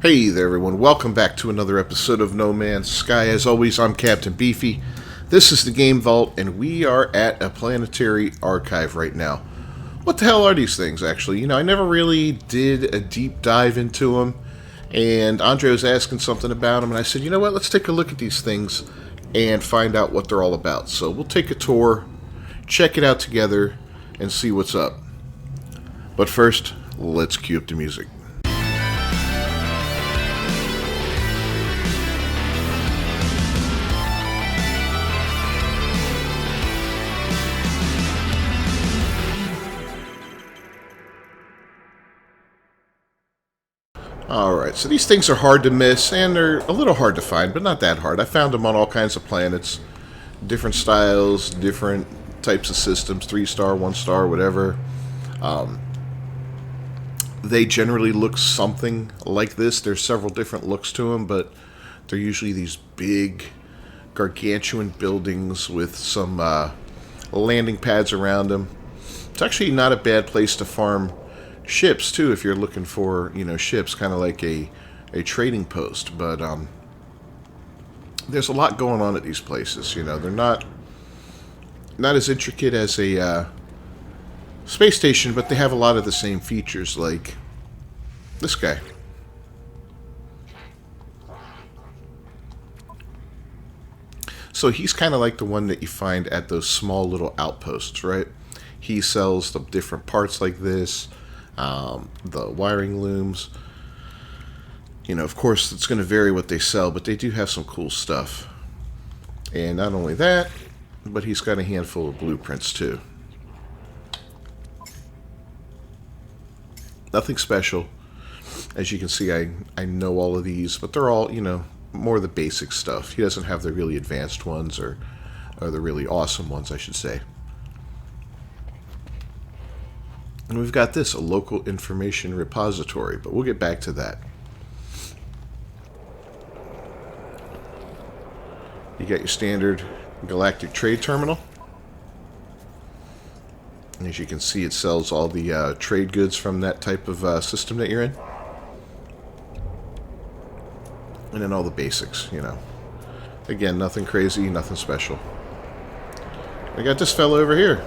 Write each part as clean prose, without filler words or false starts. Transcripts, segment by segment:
Hey there, everyone. Welcome back to another episode of No Man's Sky. As always, I'm Captain Beefy. This is the Game Vault, and we are at a Planetary Archive right now. What the hell are these things, actually? I never really did a deep dive into them, and Andre was asking something about them, and I said, you know what, let's take a look at these things and find out what they're all about. So we'll take a tour, check it out together, and see what's up. But first, let's cue up the music. Alright, so these things are hard to miss, and they're a little hard to find, but not that hard. I found them on all kinds of planets. Different styles, different types of systems, 3-star, 1-star, whatever. They generally look something like this. There's several different looks to them, but they're usually these big, gargantuan buildings with some landing pads around them. It's actually not a bad place to farm ships too, if you're looking for, ships, kind of like a trading post. But there's a lot going on at these places. They're not as intricate as a space station, but they have a lot of the same features, like this guy. So he's kind of like the one that you find at those small little outposts, right? He sells the different parts like this. The wiring looms. Of course, it's going to vary what they sell, but they do have some cool stuff. And not only that, but he's got a handful of blueprints too. Nothing special. As you can see, I know all of these, but they're all, more the basic stuff. He doesn't have the really advanced ones, or the really awesome ones, I should say. And we've got this, a local information repository, but we'll get back to that. You got your standard galactic trade terminal. And as you can see, it sells all the trade goods from that type of system that you're in. And then all the basics, Again, nothing crazy, nothing special. We got this fellow over here.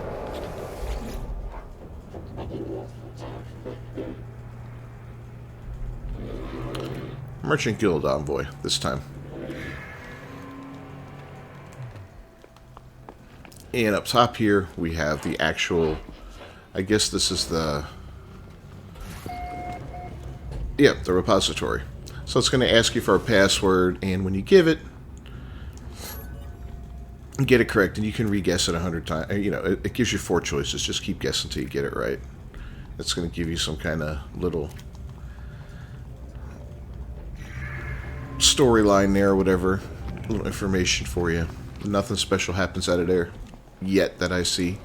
Merchant Guild Envoy, this time. And up top here, we have the actual, I guess this is the repository. So it's going to ask you for a password, and when you give it, get it correct, and you can re-guess it 100 times. It gives you 4 choices. Just keep guessing until you get it right. It's going to give you some kind of little storyline there, or whatever, little information for you. Nothing special happens out of there yet that I see.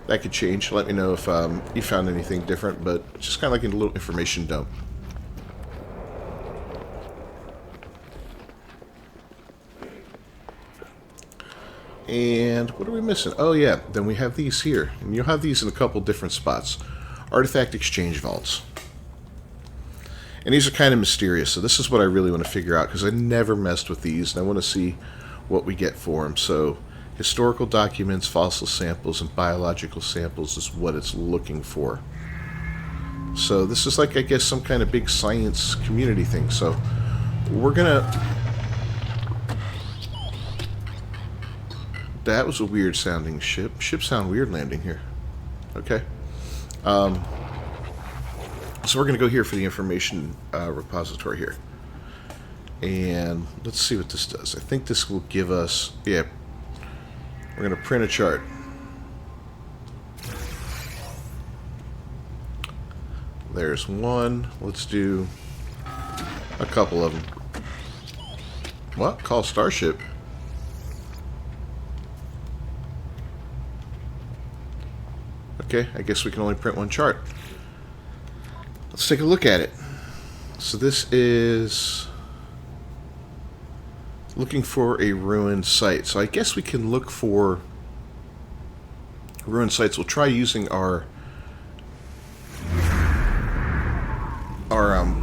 That could change. Let me know if you found anything different, but just kind of like a little information dump. And what are we missing? Oh yeah, then we have these here, and you'll have these in a couple different spots. Artifact exchange vaults. And these are kind of mysterious, so this is what I really want to figure out, because I never messed with these, and I want to see what we get for them. So, historical documents, fossil samples, and biological samples is what it's looking for. So this is like, I guess, some kind of big science community thing. So we're gonna... That was a weird sounding ship. Ships sound weird landing here. Okay. So we're going to go here for the information repository here. And let's see what this does. I think this will give us... Yeah. We're going to print a chart. There's one. Let's do a couple of them. What? Call Starship. Okay, I guess we can only print one chart. Let's take a look at it. So this is looking for a ruined site. So I guess we can look for ruined sites. We'll try using our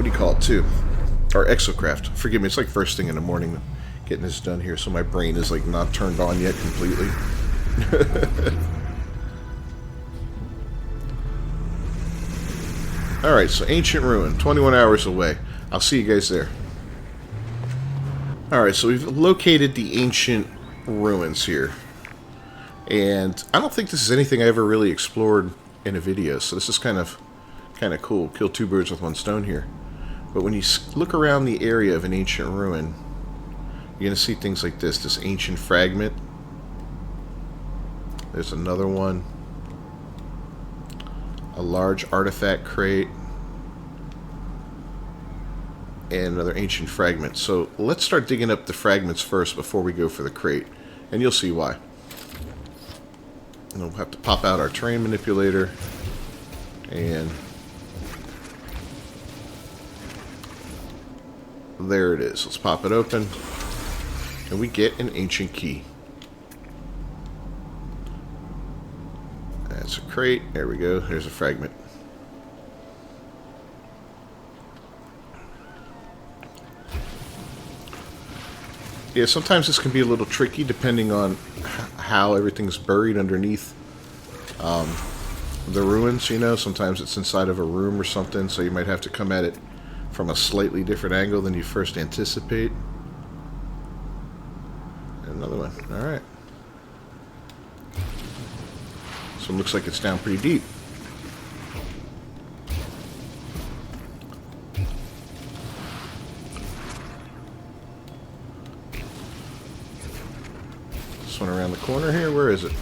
what do you call it too? Or exocraft. Forgive me, it's like first thing in the morning getting this done here, so my brain is like not turned on yet completely. Alright, so Ancient Ruin, 21 hours away. I'll see you guys there. Alright, so we've located the Ancient Ruins here. And I don't think this is anything I ever really explored in a video, so this is kind of cool. Kill two birds with one stone here. But when you look around the area of an ancient ruin, you're going to see things like this ancient fragment. There's another one. A large artifact crate. And another ancient fragment. So let's start digging up the fragments first before we go for the crate. And you'll see why. And we'll have to pop out our terrain manipulator. And there it is. Let's pop it open. And we get an ancient key. That's a crate. There we go. There's a fragment. Yeah, sometimes this can be a little tricky depending on how everything's buried underneath the ruins, you know. Sometimes it's inside of a room or something, so you might have to come at it from a slightly different angle than you first anticipate. Another one. Alright. This one looks like it's down pretty deep. This one around the corner here. Where is it?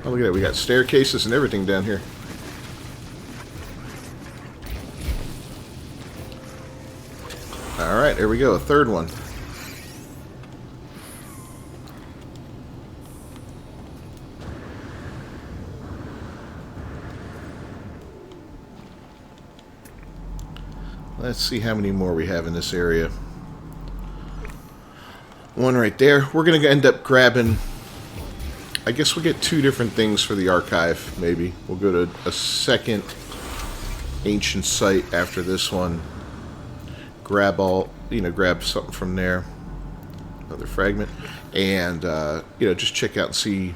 Oh, look at that. We got staircases and everything down here. Alright, there we go. A third one. Let's see how many more we have in this area. One right there. We're going to end up grabbing... I guess we'll get two different things for the archive, maybe. We'll go to a second ancient site after this one. Grab grab something from there. Another fragment. And, just check out and see.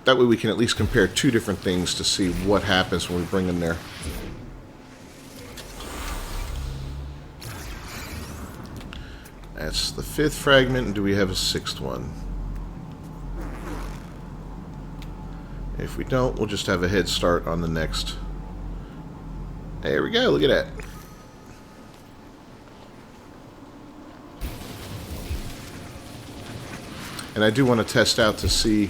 That way we can at least compare two different things to see what happens when we bring them there. That's the fifth fragment. And do we have a sixth one? If we don't, we'll just have a head start on the next. There we go. Look at that. And I do want to test out to see...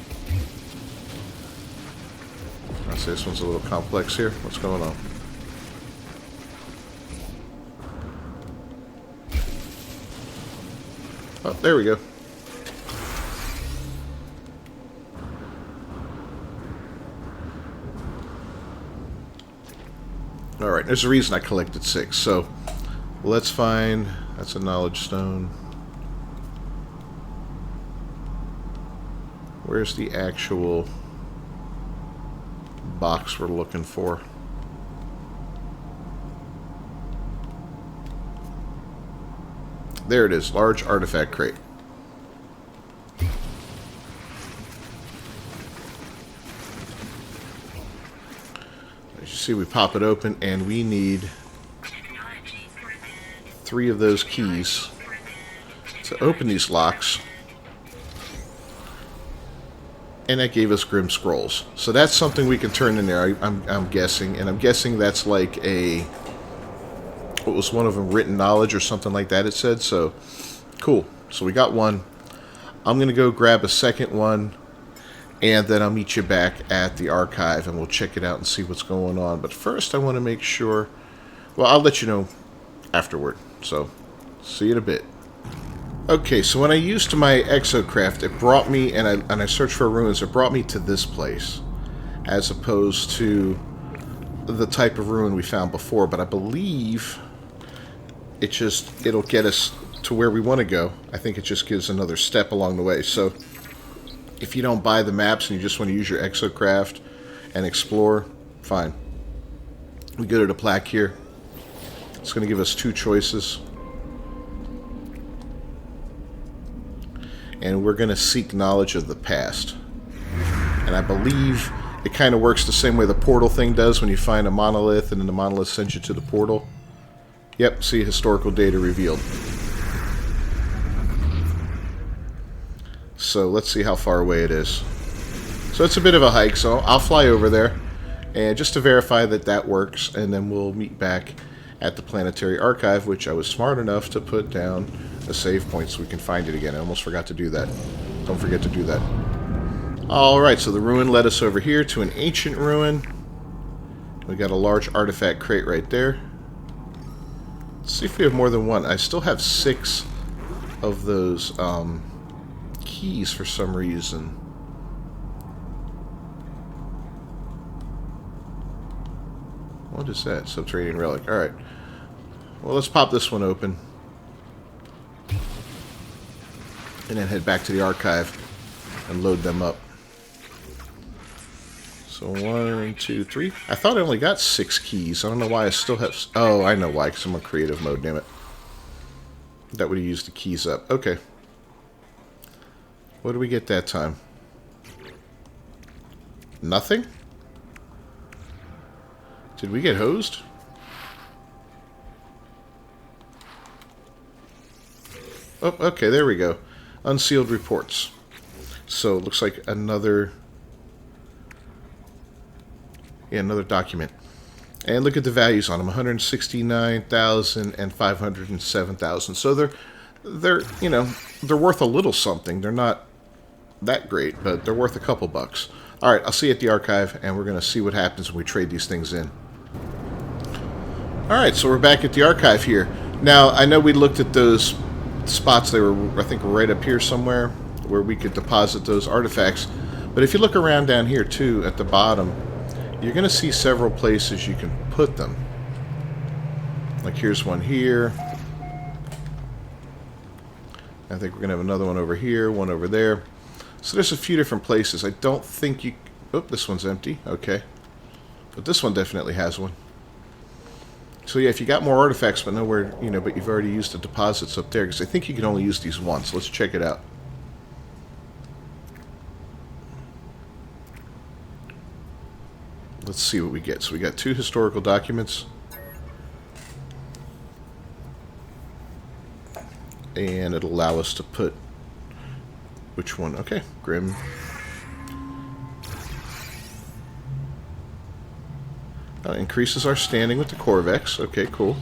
I'll say this one's a little complex here. What's going on? Oh, there we go. Alright, there's a reason I collected 6. So, let's find... That's a knowledge stone. Where's the actual box we're looking for? There it is, large artifact crate. As you see, we pop it open, and we need 3 of those keys to open these locks. And that gave us Grim Scrolls. So that's something we can turn in there, I'm guessing. And I'm guessing that's like a... What was one of them? Written knowledge or something like that, it said. So, cool. So we got one. I'm going to go grab a second one. And then I'll meet you back at the archive. And we'll check it out and see what's going on. But first I want to make sure... Well, I'll let you know afterward. So, see you in a bit. Okay, so when I used my exocraft, it brought me, and I searched for ruins, it brought me to this place, as opposed to the type of ruin we found before. But I believe it'll get us to where we want to go. I think it just gives another step along the way. So if you don't buy the maps and you just want to use your exocraft and explore, fine. We go to the plaque here. It's going to give us two choices. And we're going to seek knowledge of the past. And I believe it kind of works the same way the portal thing does when you find a monolith and then the monolith sends you to the portal. Yep, see, historical data revealed. So let's see how far away it is. So it's a bit of a hike, so I'll fly over there and just to verify that that works, and then we'll meet back at the Planetary Archive, which I was smart enough to put down a save point so we can find it again. I almost forgot to do that. Don't forget to do that. Alright, so the ruin led us over here to an ancient ruin. We got a large artifact crate right there. Let's see if we have more than one. I still have 6 of those keys for some reason. What is that? Subterranean relic. Alright. Well, let's pop this one open. And then head back to the archive and load them up. So 1, 2, 3. I thought I only got 6 keys. I don't know why I still have... Oh, I know why, because I'm on creative mode, damn it. That would have used the keys up. Okay. What did we get that time? Nothing? Did we get hosed? Oh, okay, there we go. Unsealed reports. So, it looks like another... Yeah, another document. And look at the values on them. 169,000 and 507,000. So they're, you know, they're worth a little something. They're not that great, but they're worth a couple bucks. Alright, I'll see you at the archive, and we're going to see what happens when we trade these things in. Alright, so we're back at the archive here. Now, I know we looked at those spots. They were, I think, right up here somewhere where we could deposit those artifacts. But if you look around down here, too, at the bottom, you're going to see several places you can put them. Like here's one here. I think we're going to have another one over here, one over there. So there's a few different places. I don't think you... Oh, this one's empty. Okay. But this one definitely has one. So yeah, if you got more artifacts but nowhere, you know, but you've already used the deposits up there, because I think you can only use these once. Let's check it out. Let's see what we get. So we got 2 historical documents. And it'll allow us to put... Which one? Okay, Grim. Increases our standing with the Corvex. Okay, cool.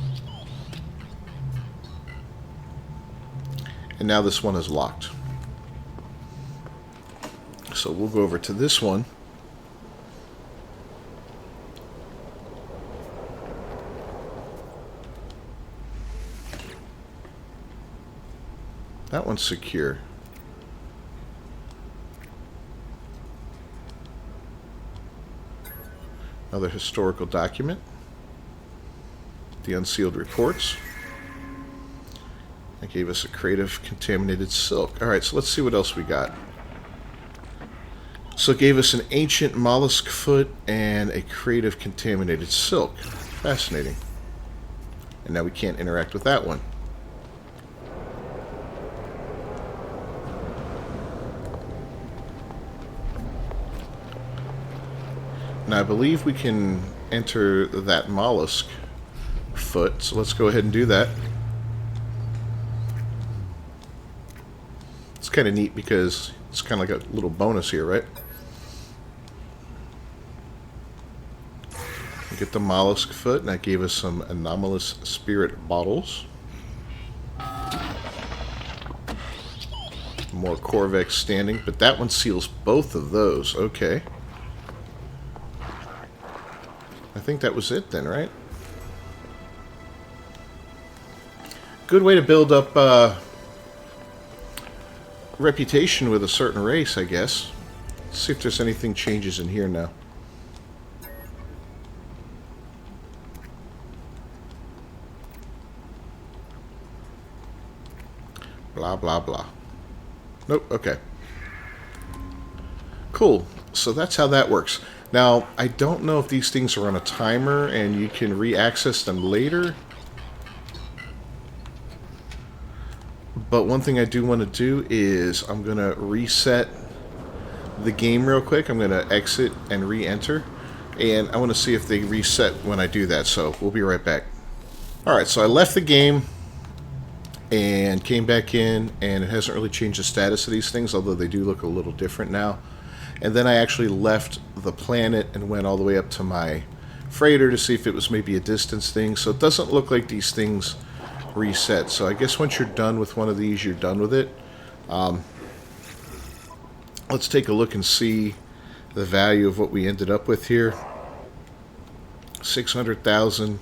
And now this one is locked. So we'll go over to this one. That one's secure. Another historical document. The unsealed reports. That gave us a crate of contaminated silk. Alright, so let's see what else we got. So it gave us an ancient mollusk foot and a crate of contaminated silk. Fascinating. And now we can't interact with that one. Now I believe we can enter that mollusk foot, so let's go ahead and do that. It's kind of neat because it's kind of like a little bonus here, right? We get the mollusk foot, and that gave us some anomalous spirit bottles. More Corvex standing, but that one seals both of those. Okay. I think that was it then, right? Good way to build up reputation with a certain race, I guess. Let's see if there's anything changes in here now. Blah, blah, blah. Nope, okay. Cool. So that's how that works. Now, I don't know if these things are on a timer and you can re-access them later. But one thing I do want to do is I'm going to reset the game real quick. I'm going to exit and re-enter. And I want to see if they reset when I do that. So we'll be right back. Alright, so I left the game and came back in, and it hasn't really changed the status of these things, although they do look a little different now. And then I actually left the planet and went all the way up to my freighter to see if it was maybe a distance thing. So it doesn't look like these things reset. So I guess once you're done with one of these, you're done with it. Let's take a look and see the value of what we ended up with here. 600,000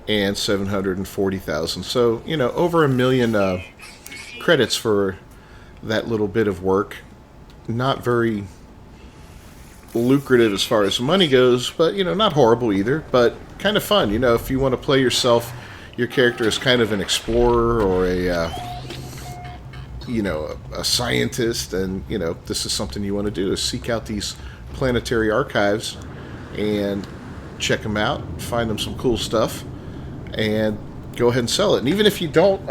and 740,000. So, you know, over a million credits for that little bit of work. Not very lucrative as far as money goes, but, you know, not horrible either, but kind of fun. You know, if you want to play yourself, your character is kind of an explorer or you know, a scientist, and, you know, this is something you want to do, is seek out these Planetary Archives and check them out, find them some cool stuff, and go ahead and sell it. And even if you don't,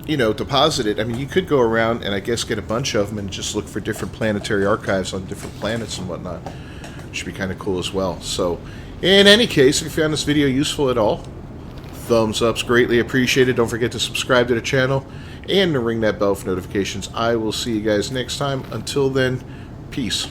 you know, deposit it, I mean, you could go around and I guess get a bunch of them and just look for different Planetary Archives on different planets and whatnot. Should be kind of cool as well. So, in any case, if you found this video useful at all, thumbs up's greatly appreciated. Don't forget to subscribe to the channel and to ring that bell for notifications. I will see you guys next time. Until then, peace.